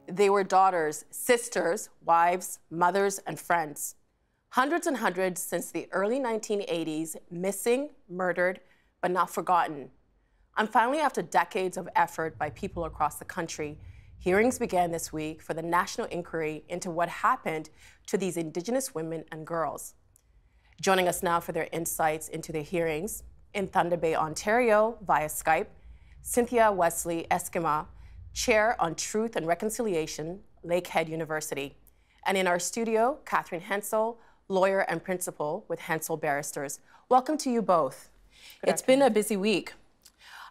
They were daughters, sisters, wives, mothers, and friends. Hundreds and hundreds since the early 1980s, missing, murdered, but not forgotten. And finally, after decades of effort by people across the country, hearings began this week for the national inquiry into what happened to these Indigenous women and girls. Joining us now for their insights into the hearings, in Thunder Bay, Ontario, via Skype, Cynthia Wesley-Esquimaux, Chair on Truth and Reconciliation, Lakehead University. And in our studio, Katherine Hensel, lawyer and principal with Hensel Barristers. Welcome to you both. It's been a busy week.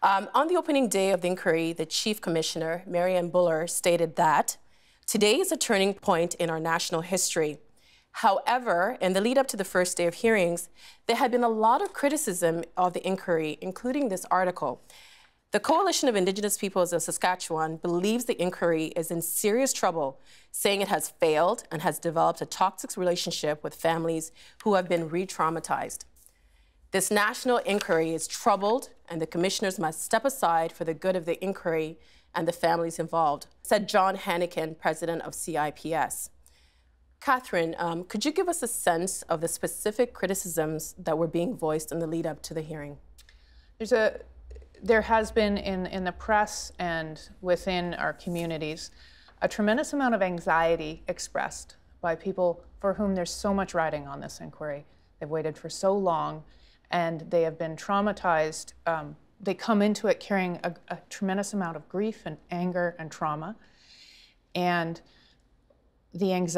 On the opening day of the inquiry, the Chief Commissioner, Marianne Buller, stated that today is a turning point in our national history. However, in the lead up to the first day of hearings, there had been a lot of criticism of the inquiry, including this article. The Coalition of Indigenous Peoples of Saskatchewan believes the inquiry is in serious trouble, saying it has failed and has developed a toxic relationship with families who have been re-traumatized. This national inquiry is troubled, and the commissioners must step aside for the good of the inquiry and the families involved, said John Hannikin, president of CIPS. Katherine, could you give us a sense of the specific criticisms that were being voiced in the lead up to the hearing? There has been in the press and within our communities a tremendous amount of anxiety expressed by people for whom there's so much riding on this inquiry. They've waited for so long and they have been traumatized. They come into it carrying a tremendous amount of grief and anger and trauma. And the anxiety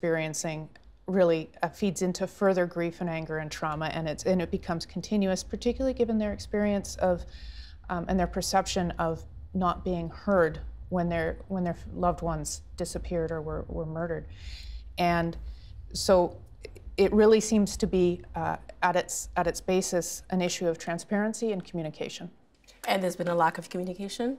experiencing really feeds into further grief and anger and trauma, and it becomes continuous, particularly given their experience of and their perception of not being heard when their loved ones disappeared or were murdered. And so it really seems to be at its basis an issue of transparency and communication. And there's been a lack of communication?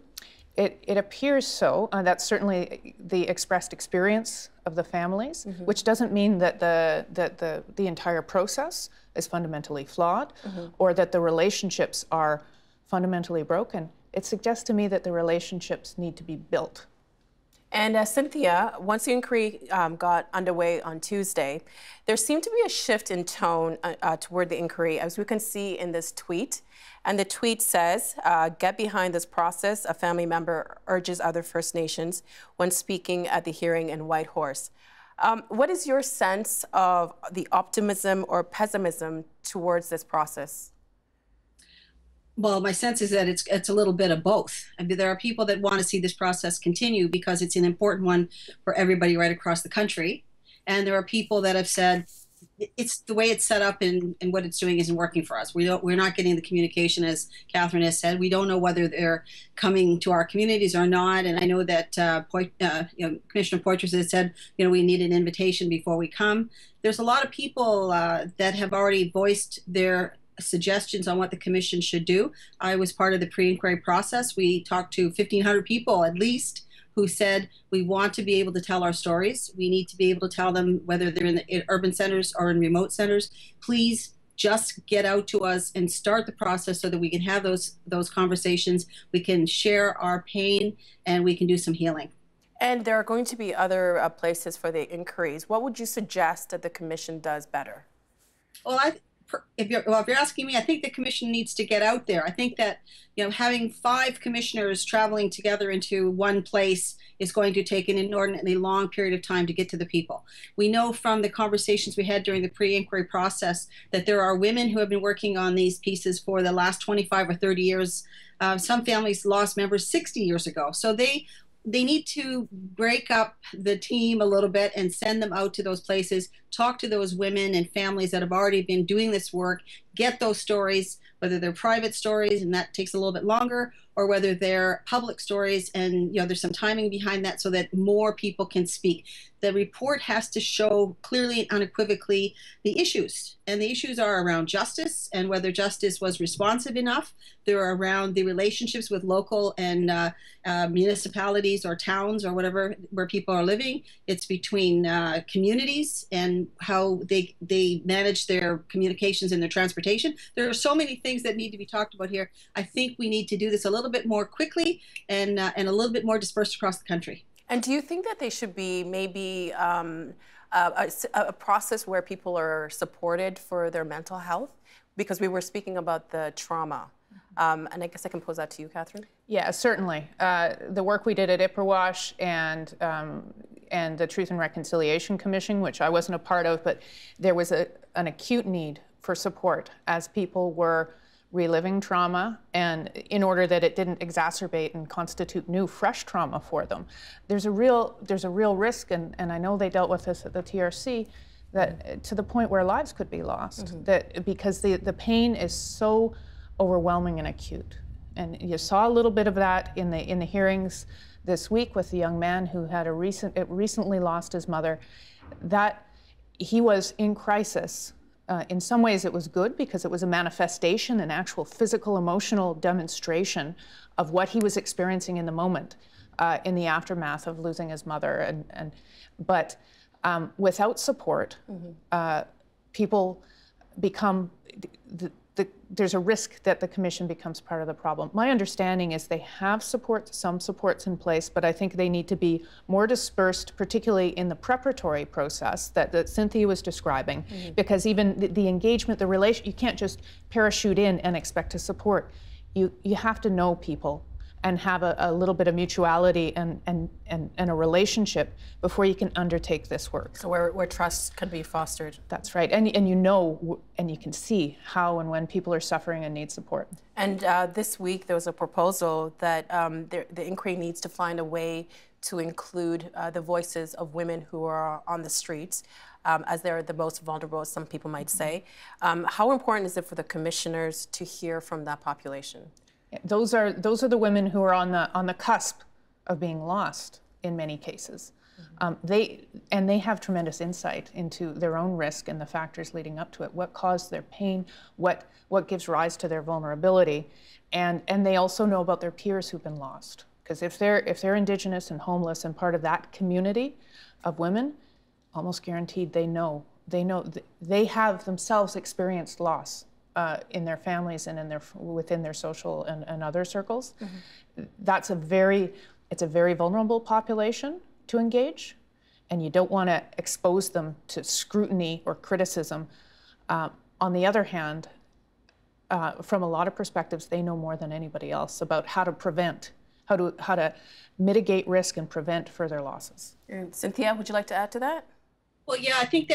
It appears so. That's certainly the expressed experience of the families, which doesn't mean that the entire process is fundamentally flawed or that the relationships are fundamentally broken. It suggests to me that the relationships need to be built. And Cynthia, once the inquiry got underway on Tuesday, there seemed to be a shift in tone toward the inquiry, as we can see in this tweet. And the tweet says, get behind this process, a family member urges other First Nations when speaking at the hearing in Whitehorse. What is your sense of the optimism or pessimism towards this process? Well, my sense is that it's a little bit of both. I mean, there are people that want to see this process continue because it's an important one for everybody right across the country. And there are people that have said, it's the way it's set up and what it's doing isn't working for us. We're not getting the communication, as Katherine has said. We don't know whether they're coming to our communities or not. And I know that Commissioner Poitras has said, we need an invitation before we come. There's a lot of people that have already voiced their suggestions on what the commission should do. I was part of the pre-inquiry process. We talked to 1,500 people at least who said we want to be able to tell our stories. We need to be able to tell them whether they're in urban centers or in remote centers. Please just get out to us and start the process so that we can have those conversations. We can share our pain and we can do some healing. And there are going to be other places for the inquiries. What would you suggest that the commission does better? Well, if you're asking me, I think the commission needs to get out there. I think that having 5 commissioners traveling together into one place is going to take an inordinately long period of time to get to the people. We know from the conversations we had during the pre-inquiry process that there are women who have been working on these pieces for the last 25 or 30 years. Some families lost members 60 years ago. So they need to break up the team a little bit and send them out to those places, talk to those women and families that have already been doing this work, get those stories, whether they're private stories and that takes a little bit longer, or whether they're public stories and there's some timing behind that so that more people can speak. The report has to show clearly and unequivocally the issues. And the issues are around justice and whether justice was responsive enough. They're around the relationships with local and municipalities or towns or whatever where people are living. It's between communities and how they manage their communications and their transportation. There are so many things that need to be talked about here. I think we need to do this a little bit more quickly and a little bit more dispersed across the country. And do you think that they should be maybe a process where people are supported for their mental health? Because we were speaking about the trauma. And I guess I can pose that to you, Katherine. Yeah, certainly. The work we did at IPRWASH and the Truth and Reconciliation Commission, which I wasn't a part of, but there was an acute need for support as people were reliving trauma, and in order that it didn't exacerbate and constitute new, fresh trauma for them. There's a real risk, and I know they dealt with this at the TRC, that to the point where lives could be lost, that because the pain is so overwhelming and acute. And you saw a little bit of that in the hearings this week with the young man who had recently lost his mother, that he was in crisis. In some ways it was good because it was a manifestation, an actual physical, emotional demonstration of what he was experiencing in the moment, in the aftermath of losing his mother. But without support, people become, there's a risk that the commission becomes part of the problem. My understanding is they have some supports in place, but I think they need to be more dispersed, particularly in the preparatory process that Cynthia was describing, because even the engagement, the relation, you can't just parachute in and expect to support. You have to know people and have a little bit of mutuality and a relationship before you can undertake this work. So where trust can be fostered. That's right, and you know, and you can see how and when people are suffering and need support. And this week there was a proposal that the inquiry needs to find a way to include the voices of women who are on the streets, as they're the most vulnerable, as some people might say. How important is it for the commissioners to hear from that population? Those are the women who are on the cusp of being lost in many cases. They have tremendous insight into their own risk and the factors leading up to it. What caused their pain? What gives rise to their vulnerability? And they also know about their peers who've been lost. Because if they're Indigenous and homeless and part of that community of women, almost guaranteed they have themselves experienced loss. In their families and within their social and other circles. It's a very vulnerable population to engage, and you don't want to expose them to scrutiny or criticism. On the other hand, from a lot of perspectives, they know more than anybody else about how to prevent, how to mitigate risk and prevent further losses. And Cynthia, would you like to add to that? Well, yeah, I think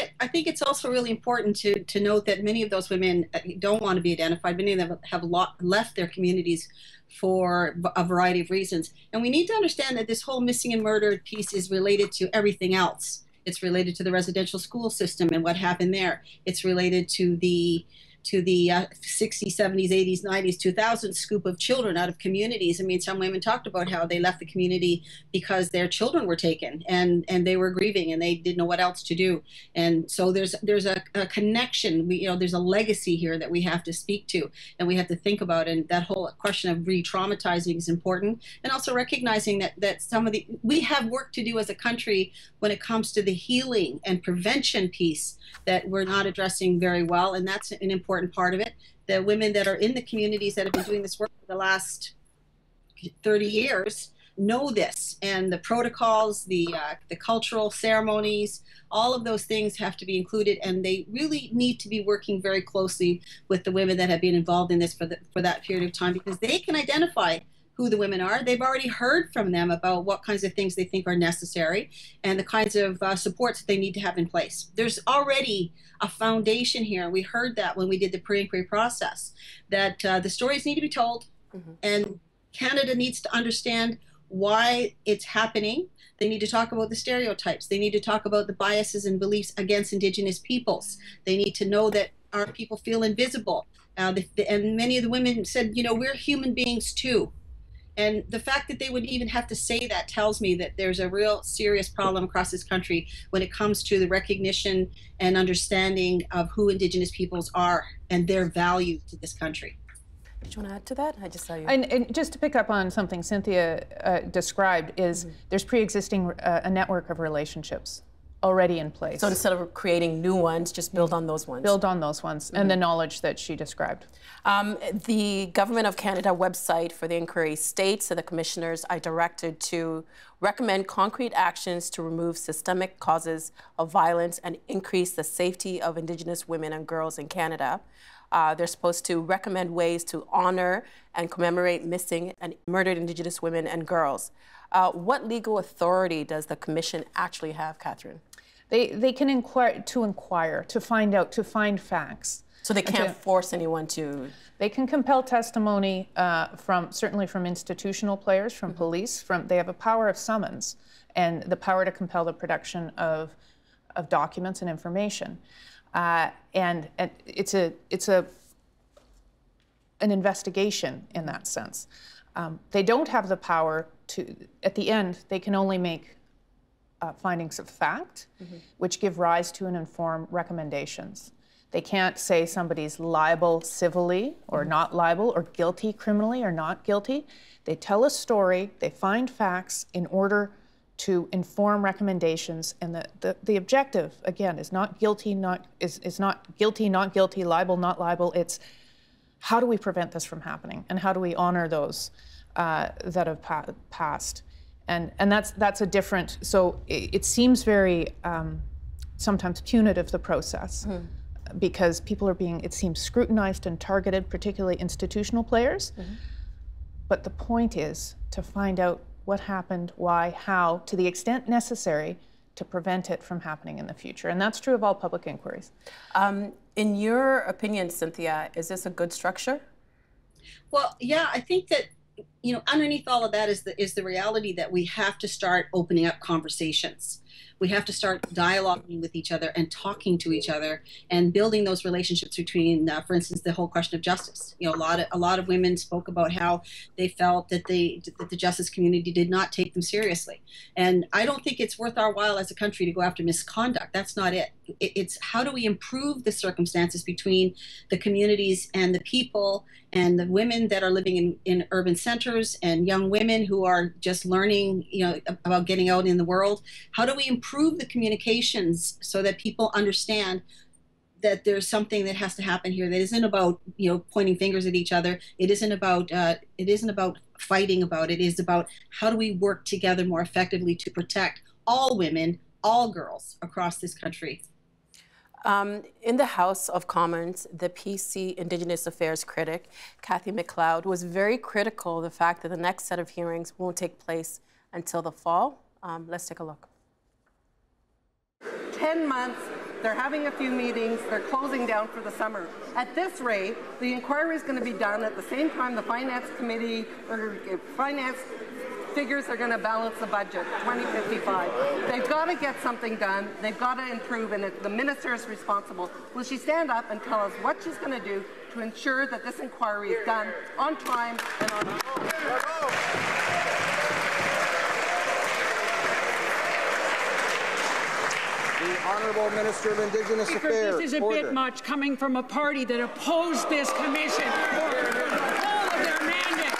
it's also really important to note that many of those women don't want to be identified. Many of them have left their communities for a variety of reasons. And we need to understand that this whole missing and murdered piece is related to everything else. It's related to the residential school system and what happened there. It's related to the 60s, 70s, 80s, 90s, 2000s scoop of children out of communities. I mean, some women talked about how they left the community because their children were taken and they were grieving and they didn't know what else to do. And so there's a connection. There's a legacy here that we have to speak to and we have to think about. And that whole question of re-traumatizing is important. And also recognizing that we have work to do as a country when it comes to the healing and prevention piece that we're not addressing very well. And that's an important part of it. The women that are in the communities that have been doing this work for the last 30 years know this, and the protocols, the cultural ceremonies, all of those things have to be included, and they really need to be working very closely with the women that have been involved in this for that period of time, because they can identify who the women are. They've already heard from them about what kinds of things they think are necessary and the kinds of supports that they need to have in place. There's already a foundation here. We heard that when we did the pre-inquiry process, that the stories need to be told, and Canada needs to understand why it's happening. They need to talk about the stereotypes. They need to talk about the biases and beliefs against Indigenous peoples. They need to know that our people feel invisible. And many of the women said, we're human beings too. And the fact that they would even have to say that tells me that there's a real serious problem across this country when it comes to the recognition and understanding of who Indigenous peoples are and their value to this country. Do you want to add to that? I just saw you. And just to pick up on something Cynthia described is there's pre-existing a network of relationships already in place. So instead of creating new ones, just build on those ones. Build on those ones and the knowledge that she described. The Government of Canada website for the inquiry states that the commissioners are directed to recommend concrete actions to remove systemic causes of violence and increase the safety of Indigenous women and girls in Canada. They're supposed to recommend ways to honor and commemorate missing and murdered Indigenous women and girls. What legal authority does the commission actually have, Katherine? They can inquire, to find out, to find facts. So they can't force anyone to... They can compel testimony certainly from institutional players, from police. They have a power of summons and the power to compel the production of documents and information. And it's an investigation in that sense. They don't have the power to, at the end, they can only make findings of fact, which give rise to and inform recommendations. They can't say somebody's liable civilly or not liable, or guilty criminally or not guilty. They tell a story, they find facts in order to inform recommendations, and the objective, again, is not guilty, not guilty, liable, not liable. It's how do we prevent this from happening, and how do we honor those that have passed, and that's a different. So it seems very sometimes punitive, the process, because people are being, it seems, scrutinized and targeted, particularly institutional players. But the point is to find out what happened, why, how, to the extent necessary to prevent it from happening in the future. And that's true of all public inquiries. In your opinion, Cynthia, is this a good structure? Well, yeah, I think that, you know, underneath all of that is the reality that we have to start opening up conversations. We have to start dialoguing with each other and talking to each other and building those relationships between, for instance, the whole question of justice. You know, a lot of women spoke about how they felt that the justice community did not take them seriously. And I don't think it's worth our while as a country to go after misconduct. That's not it. It's how do we improve the circumstances between the communities and the people and the women that are living in urban centers and young women who are just learning, you know, about getting out in the world. How do we improve the communications so that people understand that there's something that has to happen here that isn't about, you know, pointing fingers at each other. It isn't about fighting about it. It is about how do we work together more effectively to protect all women, all girls across this country. In the House of Commons, the PC Indigenous Affairs critic, Kathy McLeod, was very critical of the fact that the next set of hearings won't take place until the fall. Let's take a look. 10 months, they're having a few meetings, they're closing down for the summer. At this rate, the inquiry is going to be done at the same time the Finance Committee or Finance figures are going to balance the budget, 2055. They've got to get something done. They've got to improve, and the minister is responsible. Will she stand up and tell us what she's going to do to ensure that this inquiry is done on time and on time? The Honourable Minister of Indigenous Affairs. This is a bit much coming from a party that opposed this commission for the whole of their mandate.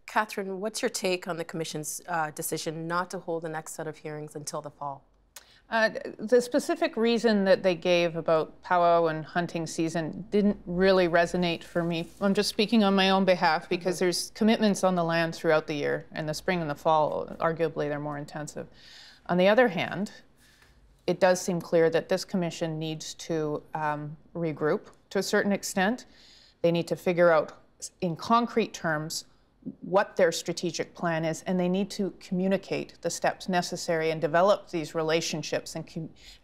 Katherine, what's your take on the Commission's decision not to hold the next set of hearings until the fall? The specific reason that they gave about powwow and hunting season didn't really resonate for me. I'm just speaking on my own behalf because there's commitments on the land throughout the year, and the spring and the fall, arguably, they're more intensive. On the other hand, it does seem clear that this Commission needs to regroup to a certain extent. They need to figure out in concrete terms what their strategic plan is, and they need to communicate the steps necessary and develop these relationships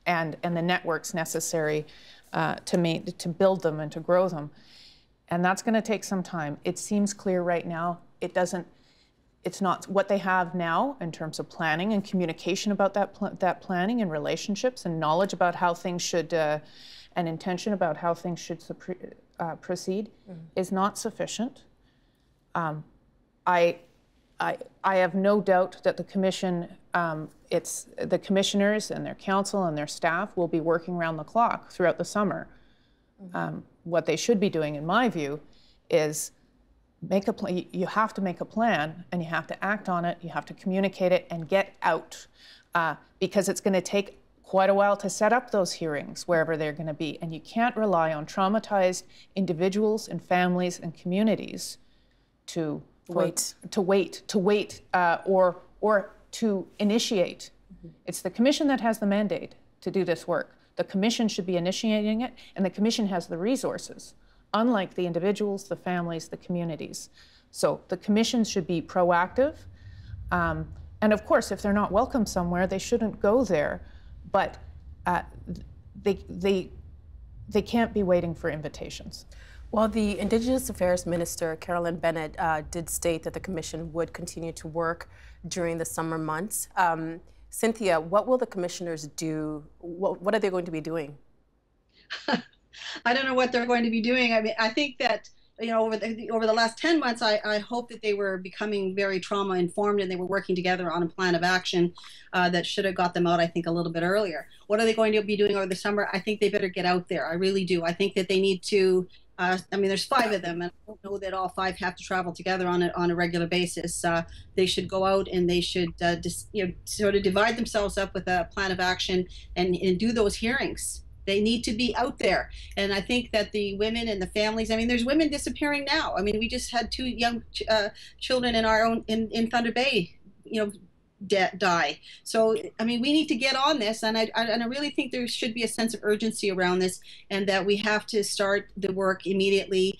and the networks necessary to build them and to grow them. And that's going to take some time. It seems clear right now. It's not what they have now in terms of planning and communication about that planning and relationships and knowledge about how things should and intention about how things should proceed is not sufficient. I have no doubt that the Commission, the commissioners and their council and their staff will be working around the clock throughout the summer. What they should be doing, in my view, is make a plan. You have to make a plan, and you have to act on it. You have to communicate it and get out, because it's going to take quite a while to set up those hearings wherever they're going to be. And you can't rely on traumatized individuals and families and communities to wait, or to initiate. It's the commission that has the mandate to do this work. The commission should be initiating it, and the commission has the resources, unlike the individuals, the families, the communities. So the commission should be proactive. And of course, if they're not welcome somewhere, they shouldn't go there. But they can't be waiting for invitations. Well, the Indigenous Affairs Minister, Carolyn Bennett, did state that the Commission would continue to work during the summer months. Cynthia, what will the commissioners do? What are they going to be doing? I don't know what they're going to be doing. I mean, I think that, you know, over the last 10 months, I hope that they were becoming very trauma informed, and they were working together on a plan of action that should have got them out, I think, a little bit earlier. What are they going to be doing over the summer? I think they better get out there. I really do. I think that they need to, I mean, there's 5 of them, and I don't know that all 5 have to travel together on a regular basis. They should go out, and they should sort of divide themselves up with a plan of action and do those hearings. They need to be out there. And I think that the women and the families, I mean, there's women disappearing now. I mean, we just had 2 young children in our own, in Thunder Bay, you know, die. So, I mean, we need to get on this. And I really think there should be a sense of urgency around this, and that we have to start the work immediately.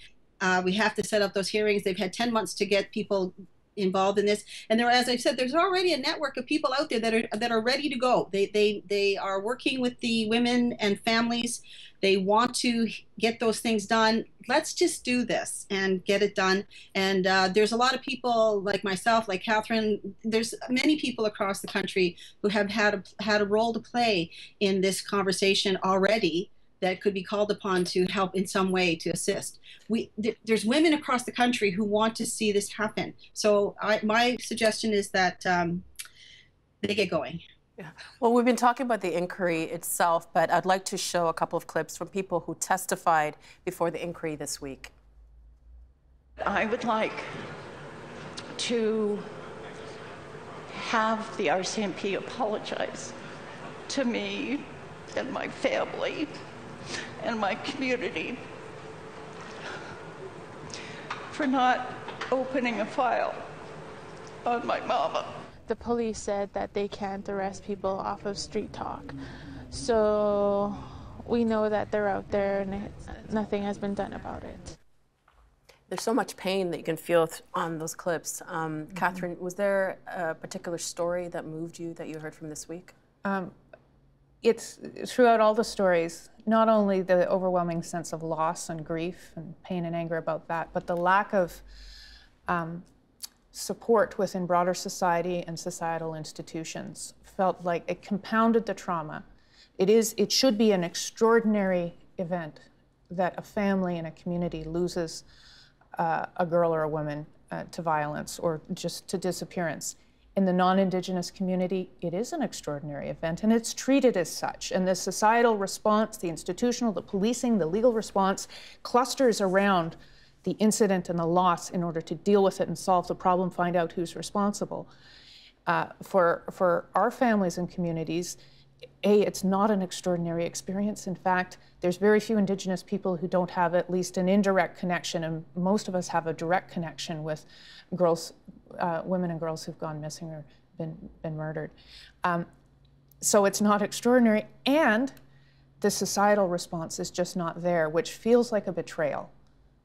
We have to set up those hearings. They've had 10 months to get people involved in this, and there, as I said, there's already a network of people out there that are ready to go. They are working with the women and families. They want to get those things done. Let's just do this and get it done. And there's a lot of people like myself, like Katherine. There's many people across the country who have had a role to play in this conversation already, that could be called upon to help in some way to assist. There's women across the country who want to see this happen. So my suggestion is that they get going. Yeah. Well, we've been talking about the inquiry itself, but I'd like to show a couple of clips from people who testified before the inquiry this week. I would like to have the RCMP apologize to me and my family and my community for not opening a file on my mama. The police said that they can't arrest people off of street talk. So we know that they're out there, and nothing has been done about it. There's so much pain that you can feel on those clips. Katherine, was there a particular story that moved you that you heard from this week? It's throughout all the stories, not only the overwhelming sense of loss and grief and pain and anger about that, but the lack of support within broader society and societal institutions felt like it compounded the trauma. It should be an extraordinary event that a family and a community loses a girl or a woman to violence or just to disappearance. In the non-Indigenous community, it is an extraordinary event, and it's treated as such. And the societal response, the institutional, the policing, the legal response clusters around the incident and the loss in order to deal with it and solve the problem, find out who's responsible. For our families and communities, it's not an extraordinary experience. In fact, there's very few Indigenous people who don't have at least an indirect connection, and most of us have a direct connection with girls, women and girls who've gone missing or been murdered. So it's not extraordinary, and the societal response is just not there, which feels like a betrayal.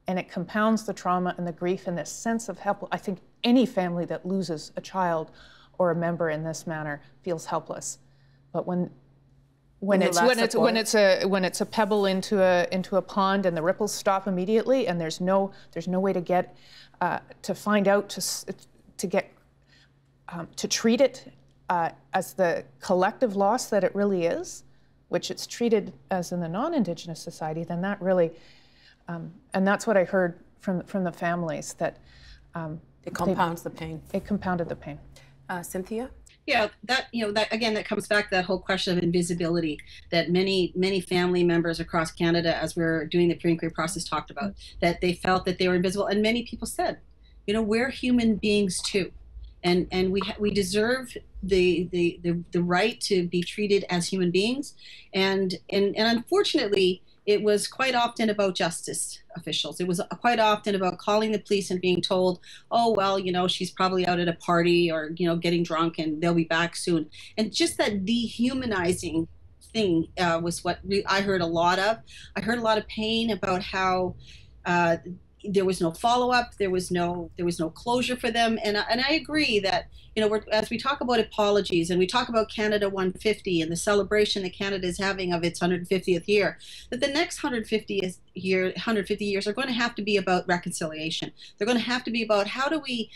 And it compounds the trauma and the grief and this sense of help. I think any family that loses a child or a member in this manner feels helpless. But when it's a pebble into a pond and the ripples stop immediately, and there's no way to get to find out to treat it as the collective loss that it really is, which it's treated as in the non-Indigenous society, then that really, and that's what I heard from the families, that it compounds the pain. It compounded the pain. Cynthia? Yeah, that, that again, that comes back to that whole question of invisibility that many family members across Canada, as we're doing the pre-inquiry process, talked about, that they felt that they were invisible. And many people said, we're human beings too. And we deserve the right to be treated as human beings. And unfortunately, it was quite often about justice officials. It was quite often about calling the police and being told, oh, well, she's probably out at a party or, getting drunk and they'll be back soon. And just that dehumanizing thing was what I heard a lot of. I heard a lot of pain about how there was no follow-up, there was no closure for them. And I agree that, as we talk about apologies and we talk about Canada 150 and the celebration that Canada is having of its 150th year, that the next 150 years are going to have to be about reconciliation. They're going to have to be about how do we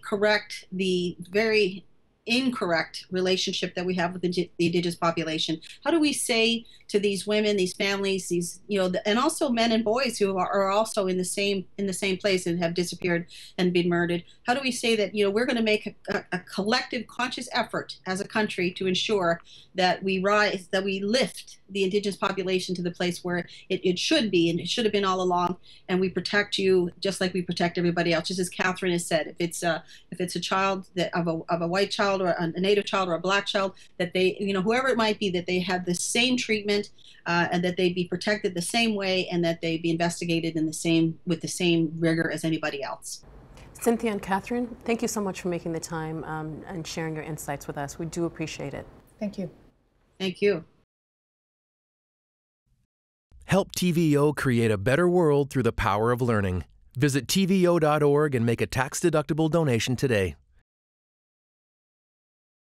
correct the very incorrect relationship that we have with the Indigenous population. How do we say to these women, these families, these, and also men and boys who are also in the same place and have disappeared and been murdered? How do we say that, we're going to make a collective conscious effort as a country to ensure that we lift the Indigenous population to the place where it should be, and it should have been all along, and we protect you just like we protect everybody else. Just as Katherine has said, if it's a child of a white child or a Native child or a Black child, that they, whoever it might be, that they have the same treatment, and that they be protected the same way, and that they be investigated with the same rigor as anybody else. Cynthia and Katherine, thank you so much for making the time and sharing your insights with us. We do appreciate it. Thank you. Thank you. Help TVO create a better world through the power of learning. Visit TVO.org and make a tax-deductible donation today.